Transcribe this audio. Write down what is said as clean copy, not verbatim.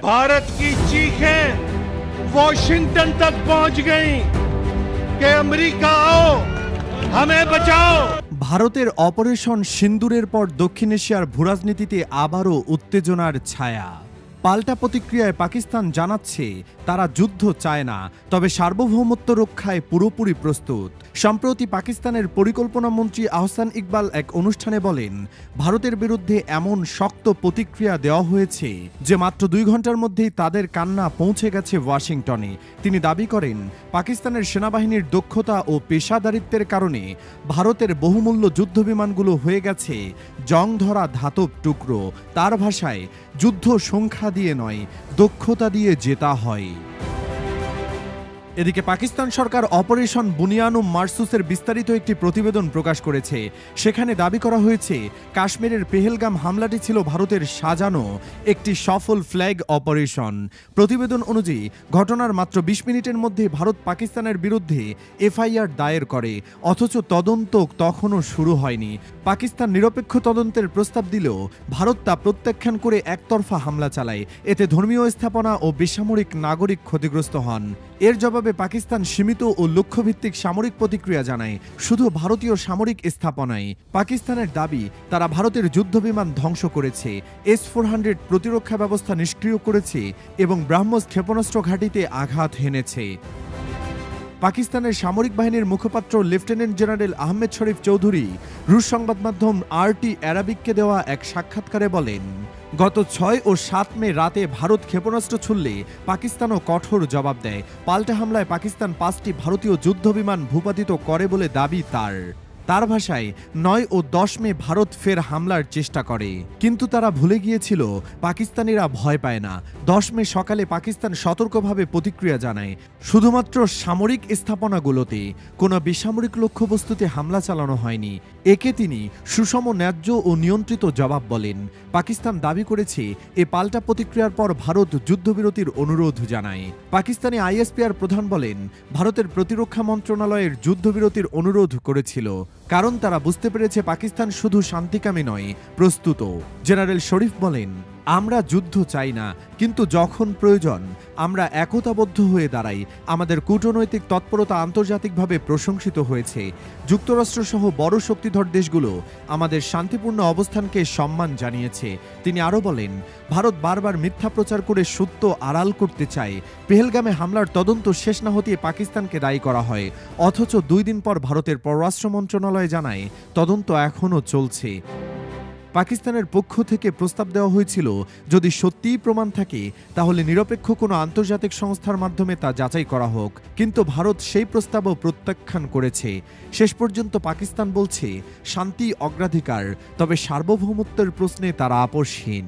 भारत की चीखें वॉशिंगटन तक पहुंच गई कि अमेरिका आओ, हमें बचाओ। ভারতের অপারেশন সিন্দুরের পর দক্ষিণ এশিয়ার ভূরাজনীতিতে আবারও উত্তেজনার ছায়া। পাল্টা প্রতিক্রিয়ায় পাকিস্তান জানাচ্ছে তারা যুদ্ধ চায় না, তবে সার্বভৌমত্ব রক্ষায় পুরোপুরি প্রস্তুত। সম্প্রতি পাকিস্তানের পরিকল্পনা মন্ত্রী আহসান ইকবাল এক অনুষ্ঠানে বলেন, ভারতের বিরুদ্ধে এমন শক্ত প্রতিক্রিয়া দেওয়া হয়েছে যে মাত্র 2 ঘন্টার মধ্যেই তাদের কান্না পৌঁছে গেছে ওয়াশিংটনে। তিনি দাবি করেন, পাকিস্তানের সেনাবাহিনীর দক্ষতা ও পেশাদারিত্বের কারণে ভারতের বহুমূল্য যুদ্ধবিমানগুলো হয়ে গেছে জং ধরা ধাতব টুকরো। তার ভাষায়, যুদ্ধ সংখ্যা দিয়ে নয়, দক্ষতা দিয়ে জেতা হয়। এদিকে পাকিস্তান সরকার অপারেশন বুনিয়ানুম মারসুসের বিস্তারিত একটি প্রতিবেদন প্রকাশ করেছে। সেখানে দাবি করা হয়েছে, কাশ্মীরের পেহেলগাম হামলাটি ছিল ভারতের সাজানো একটি সফল ফ্ল্যাগ অপারেশন। প্রতিবেদন অনুযায়ী ঘটনার মাত্র 20 মিনিটের মধ্যে ভারত পাকিস্তানের বিরুদ্ধে এফআইআর দায়ের করে, অথচ তদন্ত তখনও শুরু হয়নি। পাকিস্তান নিরপেক্ষ তদন্তের প্রস্তাব দিলেও ভারত তা প্রত্যাখ্যান করে একতরফা হামলা চালায়। এতে ধর্মীয় স্থাপনা ও বেসামরিক নাগরিক ক্ষতিগ্রস্ত হন। এর জবাবে পাকিস্তান সীমিত ও লক্ষ্যভিত্তিক সামরিক প্রতিক্রিয়া জানায়, শুধু ভারতীয় সামরিক স্থাপনায়। পাকিস্তানের দাবি, তারা ভারতের যুদ্ধবিমান ধ্বংস করেছে, S-400 প্রতিরক্ষা ব্যবস্থা নিষ্ক্রিয় করেছে এবং ব্রাহ্মস ক্ষেপণাস্ত্র ঘাঁটিতে আঘাত হেনেছে। পাকিস্তানের সামরিক বাহিনীর মুখপাত্র লেফটেন্যান্ট জেনারেল আহমেদ শরীফ চৌধুরী রুশ সংবাদ মাধ্যম RT অ্যারাবিককে দেওয়া এক সাক্ষাৎকারে বলেন, গত 6 ও 7 মে রাতে ভারত ক্ষেপণাস্ত্র ছুড়লে পাকিস্তানও কঠোর জবাব দেয়। পাল্টা হামলায় পাকিস্তান 5টি ভারতীয় যুদ্ধবিমান ভূপাতিত করে বলে দাবি তার। তার ভাষায়, 9 ও 10 মে ভারত ফের হামলার চেষ্টা করে, কিন্তু তারা ভুলে গিয়েছিল পাকিস্তানিরা ভয় পায় না। 10 মে সকালে পাকিস্তান সতর্কভাবে প্রতিক্রিয়া জানায়, শুধুমাত্র সামরিক স্থাপনাগুলোতে, কোনো বেসামরিক লক্ষ্যবস্তুতে হামলা চালানো হয়নি। একে তিনি সুষম, ন্যায্য ও নিয়ন্ত্রিত জবাব বলেন। পাকিস্তান দাবি করেছে, এ পাল্টা প্রতিক্রিয়ার পর ভারত যুদ্ধবিরতির অনুরোধ জানায়। পাকিস্তানি ISPR প্রধান বলেন, ভারতের প্রতিরক্ষা মন্ত্রণালয়ের যুদ্ধবিরতির অনুরোধ করেছিল, কারণ তারা বুঝতে পেরেছে পাকিস্তান শুধু শান্তিকামী নয়, প্রস্তুত। জেনারেল শরীফ বলেন, আমরা যুদ্ধ চাই না, কিন্তু যখন প্রয়োজন আমরা একতাবদ্ধ হয়ে দাঁড়াই। আমাদের কূটনৈতিক তৎপরতা আন্তর্জাতিকভাবে প্রশংসিত হয়েছে। যুক্তরাষ্ট্রসহ বড় শক্তিধর দেশগুলো আমাদের শান্তিপূর্ণ অবস্থানকে সম্মান জানিয়েছে। তিনি আরও বলেন, ভারত বারবার মিথ্যা প্রচার করে সত্য আড়াল করতে চায়। পেহেলগামে হামলার তদন্ত শেষ না হতে পাকিস্তানকে দায়ী করা হয়, অথচ 2 দিন পর ভারতের পররাষ্ট্র মন্ত্রণালয় জানায় তদন্ত এখনও চলছে। পাকিস্তানের পক্ষ থেকে প্রস্তাব দেওয়া হয়েছিল, যদি সত্যিই প্রমাণ থাকে তাহলে নিরপেক্ষ কোনো আন্তর্জাতিক সংস্থার মাধ্যমে তা যাচাই করা হোক, কিন্তু ভারত সেই প্রস্তাবও প্রত্যাখ্যান করেছে। শেষ পর্যন্ত পাকিস্তান বলছে, শান্তি অগ্রাধিকার, তবে সার্বভৌমত্বের প্রশ্নে তারা আপোষহীন।